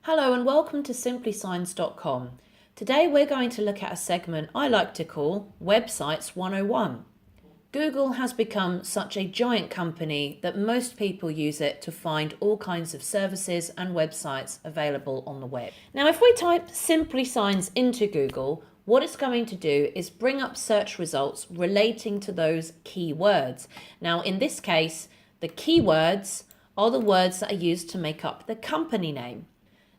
Hello and welcome to simplysigns.com. Today we're going to look at a segment I like to call Websites 101. Google has become such a giant company that most people use it to find all kinds of services and websites available on the web. Now, if we type Simply Signs into Google, what it's going to do is bring up search results relating to those keywords. Now, in this case, the keywords are the words that are used to make up the company name.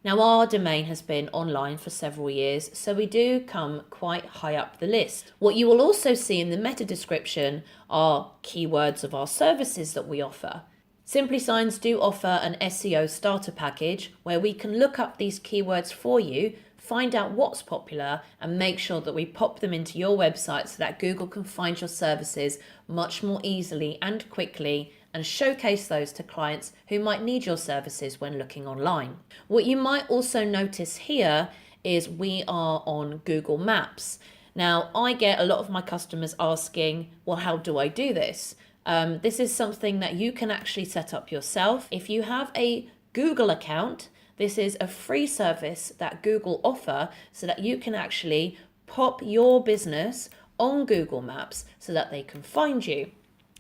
Now, our domain has been online for several years, so we do come quite high up the list. What you will also see in the meta description are keywords of our services that we offer. Simply Signs do offer an SEO starter package where we can look up these keywords for you, find out what's popular, and make sure that we pop them into your website so that Google can find your services much more easily and quickly and showcase those to clients who might need your services when looking online. What you might also notice here is we are on Google Maps. Now, I get a lot of my customers asking, well, how do I do this? This is something that you can actually set up yourself. If you have a Google account, this is a free service that Google offer so that you can actually pop your business on Google Maps so that they can find you.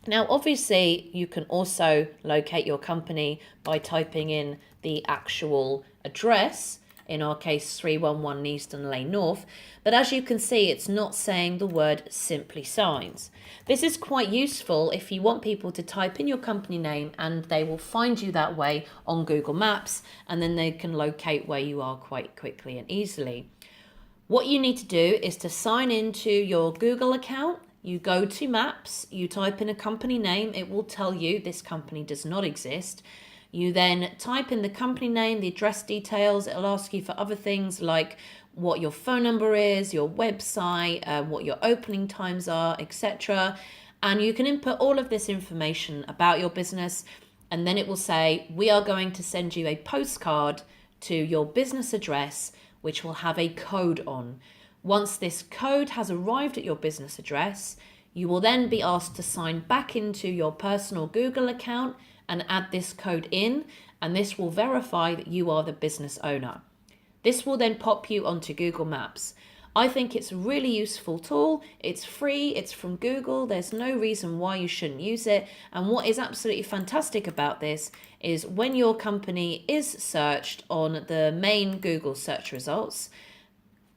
Now, obviously, you can also locate your company by typing in the actual address, in our case 311 Neasden Lane North, but as you can see, it's not saying the word Simply Signs. This is quite useful if you want people to type in your company name and they will find you that way on Google Maps, and then they can locate where you are quite quickly and easily. What you need to do is to sign into your Google account. You go to Maps, you type in a company name, it will tell you this company does not exist. You then type in the company name, the address details, it'll ask you for other things like what your phone number is, your website, what your opening times are, etc. And you can input all of this information about your business, and then it will say, we are going to send you a postcard to your business address, which will have a code on. Once this code has arrived at your business address, you will then be asked to sign back into your personal Google account and add this code in, and this will verify that you are the business owner. This will then pop you onto Google Maps. I think it's a really useful tool. It's free, it's from Google. There's no reason why you shouldn't use it. And what is absolutely fantastic about this is when your company is searched on the main Google search results,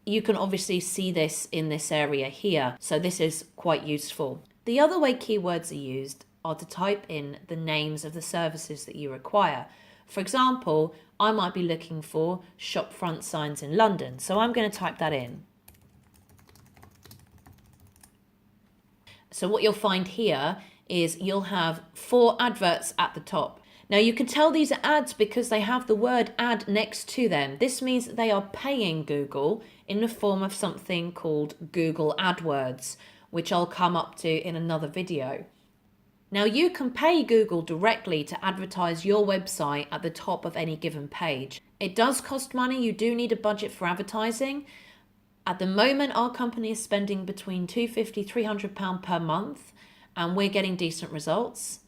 you can obviously see this in this area here. So this is quite useful. The other way keywords are used are to type in the names of the services that you require. For example, I might be looking for shop front signs in London. So I'm going to type that in. So what you'll find here is you'll have 4 adverts at the top. Now you can tell these are ads because they have the word ad next to them. This means that they are paying Google in the form of something called Google AdWords, which I'll come up to in another video. Now you can pay Google directly to advertise your website at the top of any given page. It does cost money, you do need a budget for advertising. At the moment, our company is spending between £250 £300 per month, and we're getting decent results.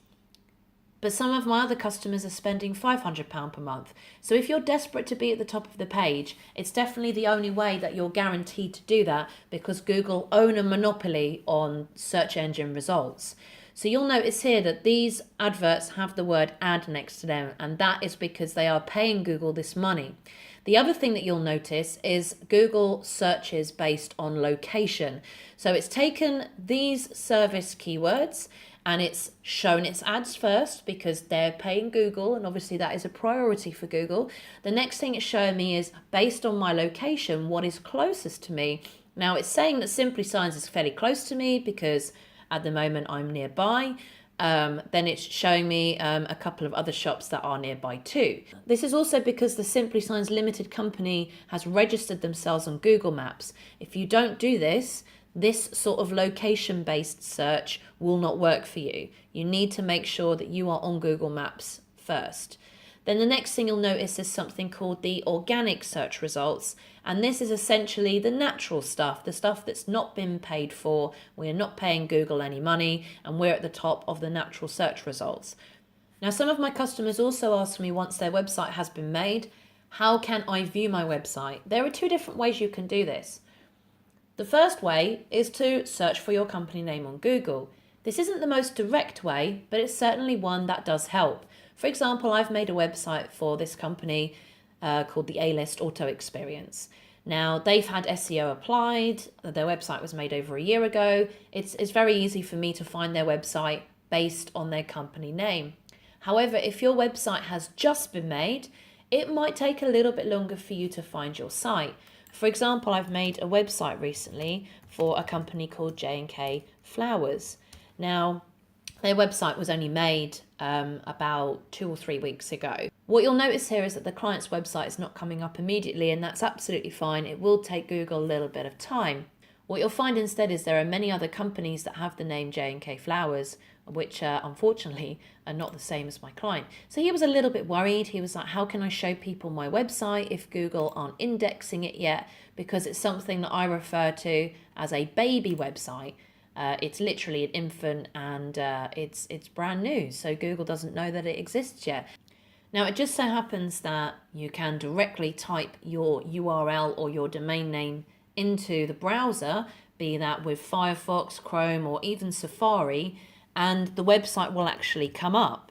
But some of my other customers are spending £500 per month. So if you're desperate to be at the top of the page, it's definitely the only way that you're guaranteed to do that, because Google own a monopoly on search engine results. So you'll notice here that these adverts have the word ad next to them, and that is because they are paying Google this money. The other thing that you'll notice is Google searches based on location. So it's taken these service keywords and it's shown its ads first because they're paying Google, and obviously that is a priority for Google. The next thing it's showing me is based on my location, what is closest to me. Now it's saying that Simply Signs is fairly close to me because at the moment I'm nearby. Then it's showing me a couple of other shops that are nearby too. This is also because the Simply Signs Limited company has registered themselves on Google Maps. If you don't do this, this sort of location-based search will not work for you. You need to make sure that you are on Google Maps first. Then the next thing you'll notice is something called the organic search results. And this is essentially the natural stuff, the stuff that's not been paid for. We're not paying Google any money, and we're at the top of the natural search results. Now, some of my customers also ask me once their website has been made, How can I view my website? There are two different ways you can do this. The first way is to search for your company name on Google. This isn't the most direct way, but it's certainly one that does help. For example, I've made a website for this company called the A-List Auto Experience. Now, they've had SEO applied. Their website was made over a year ago. It's very easy for me to find their website based on their company name. However, if your website has just been made, it might take a little bit longer for you to find your site. For example, I've made a website recently for a company called J&K Flowers. Now, their website was only made about 2 or 3 weeks ago. What you'll notice here is that the client's website is not coming up immediately, and that's absolutely fine. It will take Google a little bit of time. What you'll find instead is there are many other companies that have the name J&K Flowers, which unfortunately are not the same as my client. So he was a little bit worried. He was like, how can I show people my website if Google aren't indexing it yet? Because it's something that I refer to as a baby website. It's literally an infant, and it's brand new, so Google doesn't know that it exists yet. Now, it just so happens that you can directly type your URL or your domain name into the browser, be that with Firefox, Chrome, or even Safari, and the website will actually come up.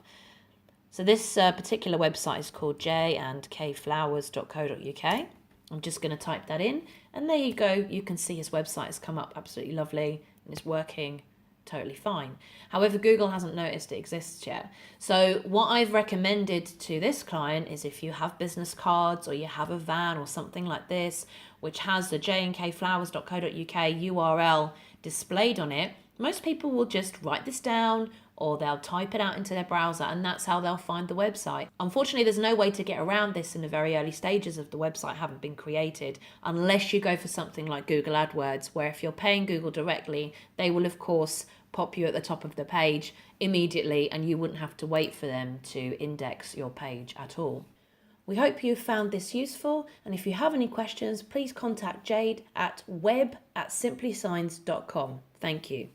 So this particular website is called jandkflowers.co.uk. I'm just going to type that in, and there you go. You can see his website has come up absolutely lovely, and it's working totally fine. However, Google hasn't noticed it exists yet. So what I've recommended to this client is if you have business cards or you have a van or something like this, which has the jandkflowers.co.uk URL displayed on it, most people will just write this down or they'll type it out into their browser, and that's how they'll find the website. Unfortunately, there's no way to get around this in the very early stages of the website haven't been created, unless you go for something like Google AdWords, where if you're paying Google directly, they will of course pop you at the top of the page immediately, and you wouldn't have to wait for them to index your page at all. We hope you found this useful, and if you have any questions, please contact Jade at web@simplysigns.com. Thank you.